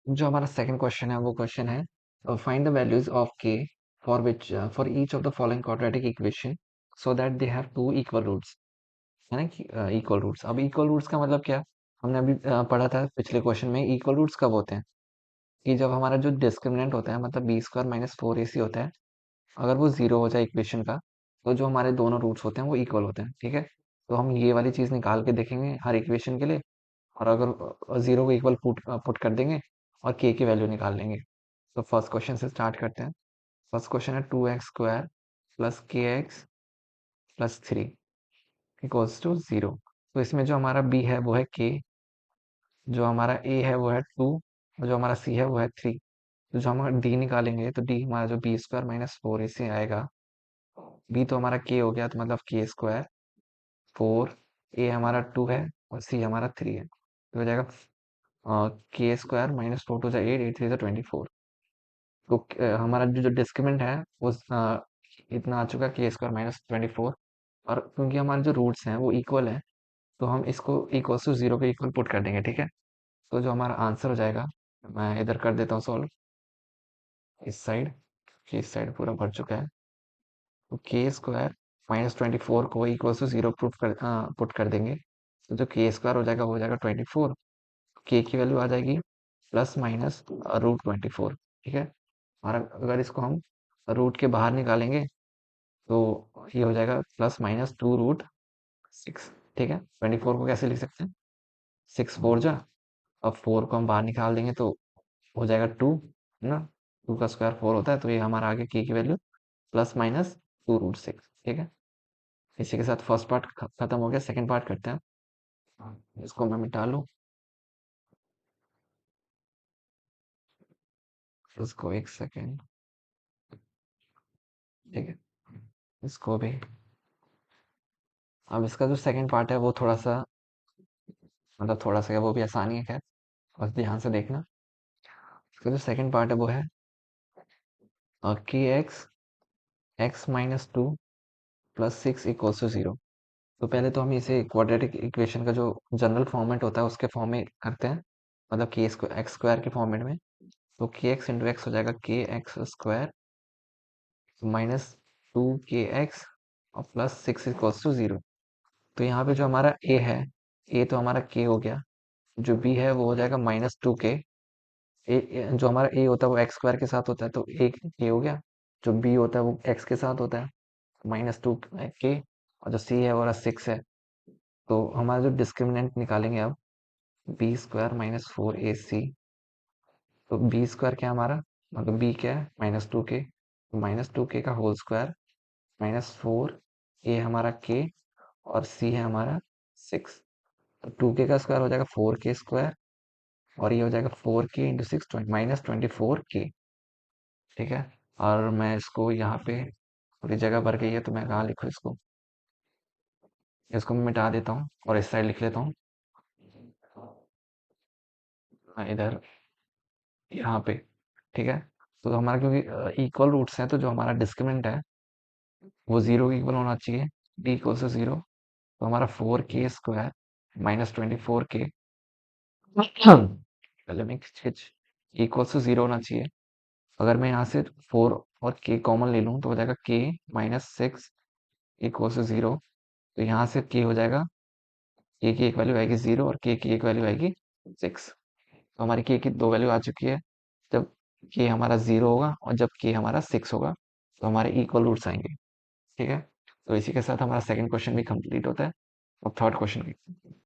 जो हमारा second question है वो क्वेश्चन है find the values of k for each of the following quadratic equation so that they have two equal roots. है ना कि इक्वल रूट्स। अब इक्वल रूट्स का मतलब क्या? हमने अभी पढ़ा था पिछले क्वेश्चन में। इक्वल रूट्स कब होते हैं? कि जब हमारा जो डिस्क्रिमिनेंट होता है मतलब बी स्क्वायर माइनस फोर ए सी होता है, अगर वो जीरो हो जाए इक्वेशन का, तो जो हमारे दोनों रूट्स होते हैं वो इक्वल होते हैं। ठीक है, तो हम ये वाली चीज निकाल के देखेंगे हर इक्वेशन के लिए, और अगर जीरो को इक्वल पुट कर देंगे और के की वैल्यू निकाल लेंगे। तो फर्स्ट क्वेश्चन से स्टार्ट करते हैं। फर्स्ट क्वेश्चन है 2x² plus k x plus three equals to zero. तो इसमें जो हमारा बी है वो है के, जो हमारा ए है वो है टू, और जो हमारा सी है वो है थ्री। तो जो हम डी निकालेंगे तो डी हमारा जो बी स्क्वायर माइनस फोर ए से आएगा। बी तो हमारा के हो गया, तो मतलब के स्क्वायर फोर, ए हमारा टू है और सी हमारा थ्री है, तो हो जाएगा के स्क्वायर माइनस फोर टू जो एट, एट थ्री जो 24। तो हमारा जो जो डिस्क्रिमिनेंट है वो इतना आ चुका है के स्क्वायर माइनस 24। और क्योंकि हमारे जो रूट्स हैं वो इक्वल हैं, तो हम इसको इक्वल टू जीरो के इक्वल पुट कर देंगे। ठीक है, तो जो हमारा आंसर हो जाएगा, मैं इधर कर देता हूँ सॉल्व इस साइड, कि इस साइड पूरा भर चुका है। तो के स्क्वायर माइनस 24 को इक्वल टू जीरो पुट कर देंगे, तो जो के स्क्वायर हो जाएगा वो हो जाएगा 24। के की वैल्यू आ जाएगी प्लस माइनस रूट 24। ठीक है, और अगर इसको हम रूट के बाहर निकालेंगे तो ये हो जाएगा plus minus two root six. ठीक है, 24 को कैसे लिख सकते हैं? सिक्स फोर जा, अब फोर को हम बाहर निकाल देंगे तो हो जाएगा टू, है ना। टू का स्क्वायर फोर होता है, तो ये हमारा आगे की value plus minus two root six. ठीक है, इसी के साथ फर्स्ट पार्ट खत्म हो गया। सेकंड पार्ट करते हैं। इसको मैं मिटा लूँ, इसको एक सेकेंड। ठीक है, इसको भी। अब इसका जो सेकंड पार्ट है वो थोड़ा सा, मतलब थोड़ा सा क्या, वो भी आसानी है, खैर बस ध्यान से देखना। इसका जो सेकंड पार्ट है वो है k x x minus two plus six equals to zero. तो पहले तो हम इसे क्वाड्रेटिक इक्वेशन का जो जनरल फॉर्मेट होता है उसके फॉर्म में करते हैं, मतलब के एक्स स्क्वायर के फॉर्मेट में। तो के एक्स इंटू एक्स हो जाएगा k x square minus two k x और plus six equals to zero. तो यहाँ पे जो हमारा ए है, ए तो हमारा के हो गया, जो बी है वो हो जाएगा माइनस टू के। जो हमारा ए होता है वो एक्स स्क्वायर के साथ होता है, तो एक ए हो गया। जो बी होता है वो एक्स के साथ होता है, माइनस टू के। और जो सी है वो सिक्स है। तो हमारा जो डिस्क्रिमिनेंट निकालेंगे अब, बी स्क्वायर माइनस फोर ए सी। तो बी स्क्वायर क्या है हमारा, मतलब बी क्या है, माइनस टू के, माइनस टू के का होल स्क्वायर माइनस फोर, ए हमारा के और सी है हमारा सिक्स। तो टू के का स्क्वायर हो जाएगा फोर के स्क्वायर, और ये हो जाएगा फोर के इंटू सिक्स माइनस 24 के। ठीक है, और मैं इसको यहाँ पे पूरी जगह भर गई है, तो मैं कहाँ लिखूँ इसको? इसको मैं मिटा देता हूँ और इस साइड लिख लेता हूँ, इधर यहाँ पे। ठीक है, तो हमारा क्योंकि इक्वल रूट्स हैं, तो जो हमारा डिस्क्रिमिनेंट है वो जीरो के इक्वल होना चाहिए, डी इक्वल से जीरो। तो हमारा फोर के स्क्वायर माइनस 24 के पहले मैं इक्वल से जीरो होना चाहिए। अगर मैं यहाँ से फोर और के कॉमन ले लूँ तो हो जाएगा के माइनस सिक्स इक्वल से जीरो। तो यहाँ से के हो जाएगा, के की एक वैल्यू आएगी जीरो और के की एक वैल्यू आएगी सिक्स। तो हमारी के की दो वैल्यू आ चुकी है, जब के हमारा जीरो होगा और जब के हमारा सिक्स होगा, तो हमारे इक्वल रूट्स आएंगे। ठीक है, तो इसी के साथ हमारा सेकंड क्वेश्चन भी कंप्लीट होता है। अब थर्ड क्वेश्चन